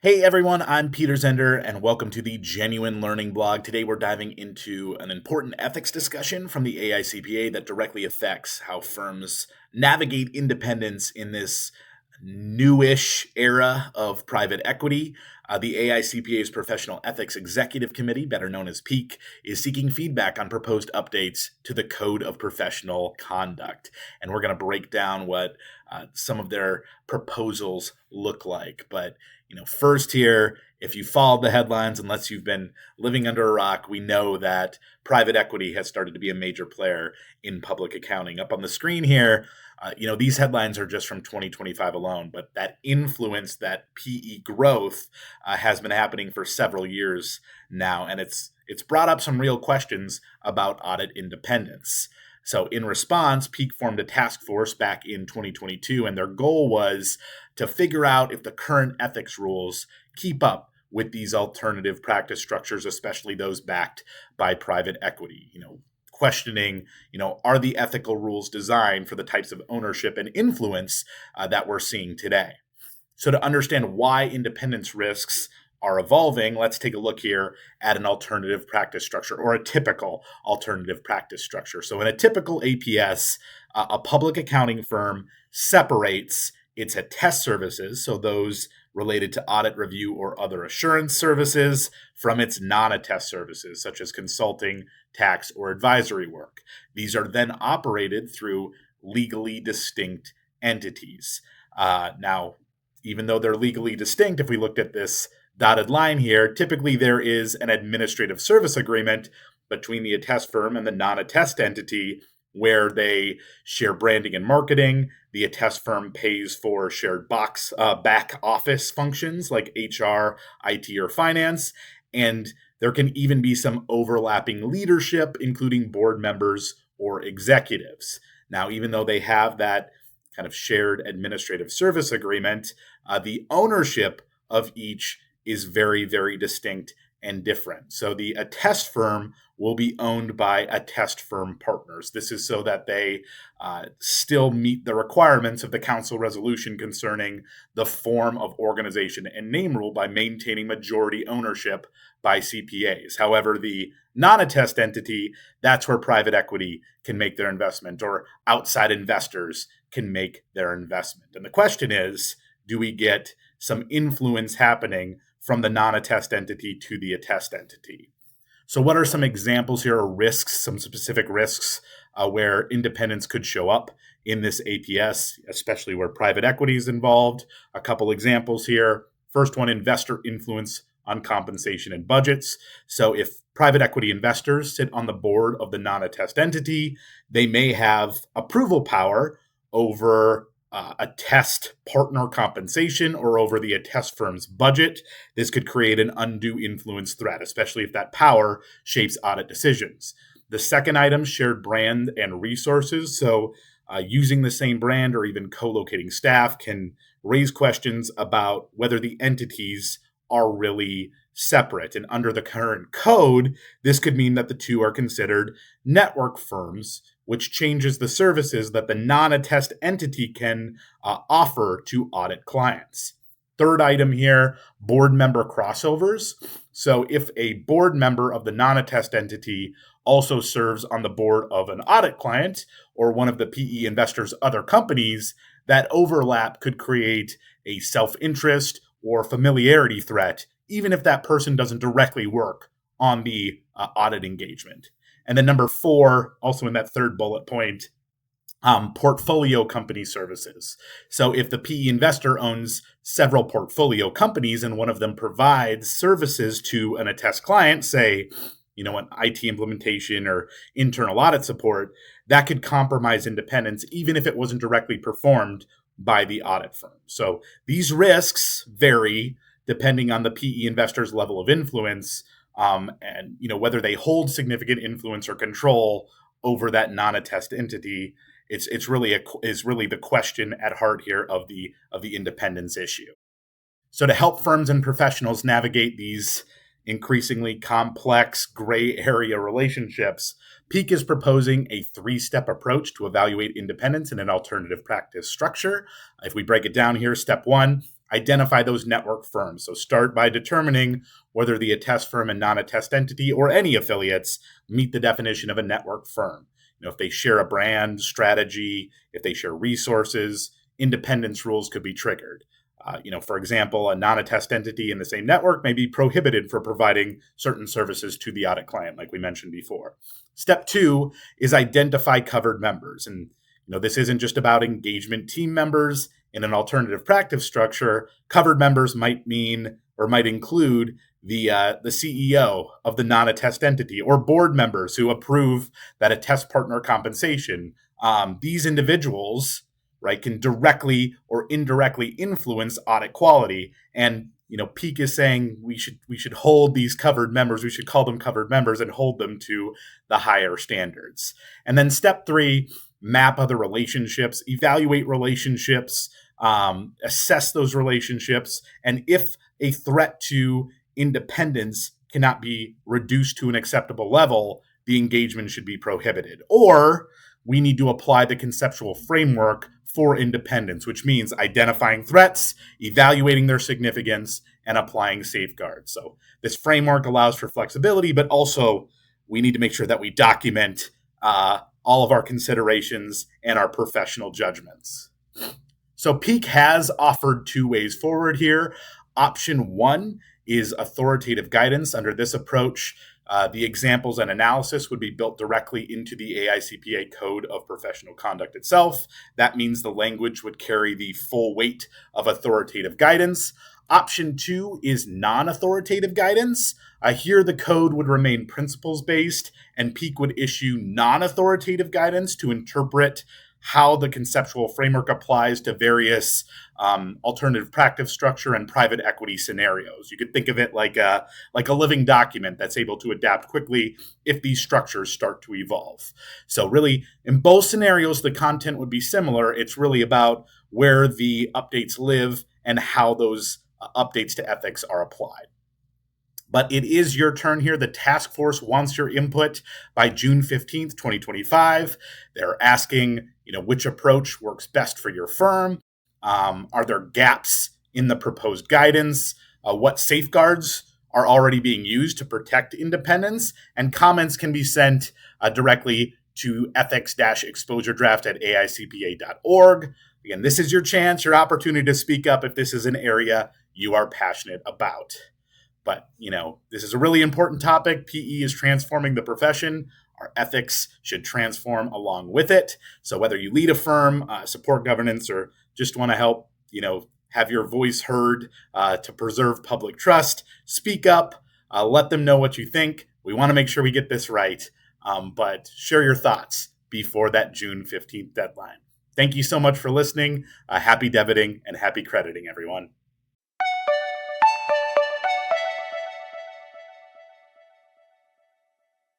Hey everyone, I'm Peter Zender, and welcome to the Genuine Learning Blog. Today we're diving into an important ethics discussion from the AICPA that directly affects how firms navigate independence in this newish era of private equity. The AICPA's Professional Ethics Executive Committee, better known as PEEC, is seeking feedback on proposed updates to the Code of Professional Conduct. And we're going to break down what some of their proposals look like. But first here, if you followed the headlines, unless you've been living under a rock, we know that private equity has started to be a major player in public accounting. Up on the screen here, these headlines are just from 2025 alone, but that influence, that PE growth, has been happening for several years now, and it's brought up some real questions about audit independence. So, in response, PEEC formed a task force back in 2022, and their goal was to figure out if the current ethics rules keep up with these alternative practice structures, especially those backed by private equity. Questioning, are the ethical rules designed for the types of ownership and influence that we're seeing today? So, to understand why independence risks are evolving, let's take a look here at an alternative practice structure or a typical alternative practice structure. So, in a typical APS, a public accounting firm separates its attest services, so those related to audit review or other assurance services, from its non-attest services, such as consulting, tax, or advisory work. These are then operated through legally distinct entities. Now, even though they're legally distinct, if we looked at this dotted line here, typically there is an administrative service agreement between the attest firm and the non-attest entity where they share branding and marketing. The attest firm pays for shared back office functions like HR, IT, or finance. And there can even be some overlapping leadership, including board members or executives. Now, even though they have that kind of shared administrative service agreement, the ownership of each is very, very distinct and different. So the attest firm will be owned by attest firm partners. This is so that they still meet the requirements of the council resolution concerning the form of organization and name rule by maintaining majority ownership by CPAs. However, the non-attest entity, that's where private equity can make their investment or outside investors can make their investment. And the question is, do we get some influence happening from the non-attest entity to the attest entity? So what are some examples here, or risks, some specific risks where independence could show up in this APS, especially where private equity is involved? A couple examples here. First one, investor influence on compensation and budgets. So if private equity investors sit on the board of the non-attest entity, they may have approval power over attest partner compensation or over the attest firm's budget. This could create an undue influence threat, especially if that power shapes audit decisions. The second item, shared brand and resources. So using the same brand or even co-locating staff can raise questions about whether the entities are really separate. And under the current code, this could mean that the two are considered network firms, which changes the services that the non-attest entity can offer to audit clients. Third item here, board member crossovers. So if a board member of the non-attest entity also serves on the board of an audit client or one of the PE investor's other companies, that overlap could create a self-interest or familiarity threat, even if that person doesn't directly work on the audit engagement. And then number 4, also in that third bullet point, portfolio company services. So if the PE investor owns several portfolio companies and one of them provides services to an attest client, say, an IT implementation or internal audit support, that could compromise independence, even if it wasn't directly performed by the audit firm. So these risks vary depending on the PE investor's level of influence, and whether they hold significant influence or control over that non-attest entity. It's really the question at heart here of the independence issue. So to help firms and professionals navigate these increasingly complex gray area relationships, PEEC is proposing a 3-step approach to evaluate independence in an alternative practice structure. If we break it down here, step 1, identify those network firms. So start by determining whether the attest firm and non-attest entity or any affiliates meet the definition of a network firm. If they share a brand, strategy, if they share resources, independence rules could be triggered. For example, a non-attest entity in the same network may be prohibited for providing certain services to the audit client, like we mentioned before. Step 2 is identify covered members. And this isn't just about engagement team members. In an alternative practice structure, covered members might include the CEO of the non-attest entity or board members who approve that attest partner compensation. These individuals, right, can directly or indirectly influence audit quality. And PEEC is saying we should hold these covered members. We should call them covered members and hold them to the higher standards. And then step 3, map other relationships, evaluate relationships, assess those relationships, and if a threat to independence cannot be reduced to an acceptable level, the engagement should be prohibited. Or we need to apply the conceptual framework for independence, which means identifying threats, evaluating their significance, and applying safeguards. So this framework allows for flexibility, but also we need to make sure that we document all of our considerations and our professional judgments. So PEEC has offered 2 ways forward here. Option 1 is authoritative guidance. Under this approach, the examples and analysis would be built directly into the AICPA Code of Professional Conduct itself. That means the language would carry the full weight of authoritative guidance. Option 2 is non-authoritative guidance. Here, the code would remain principles-based, and PEEC would issue non-authoritative guidance to interpret how the conceptual framework applies to various alternative practice structure and private equity scenarios. You could think of it like a living document that's able to adapt quickly if these structures start to evolve. So really, in both scenarios, the content would be similar. It's really about where the updates live and how those updates to ethics are applied. But it is your turn here. The task force wants your input by June 15th, 2025. They're asking, which approach works best for your firm? Are there gaps in the proposed guidance? What safeguards are already being used to protect independence? And comments can be sent directly to ethics-exposuredraft@aicpa.org. Again, this is your chance, your opportunity to speak up if this is an area you are passionate about. But, this is a really important topic. PE is transforming the profession. Our ethics should transform along with it. So whether you lead a firm, support governance, or just want to help, have your voice heard to preserve public trust, speak up, let them know what you think. We want to make sure we get this right, but share your thoughts before that June 15th deadline. Thank you so much for listening. Happy debiting and happy crediting, everyone.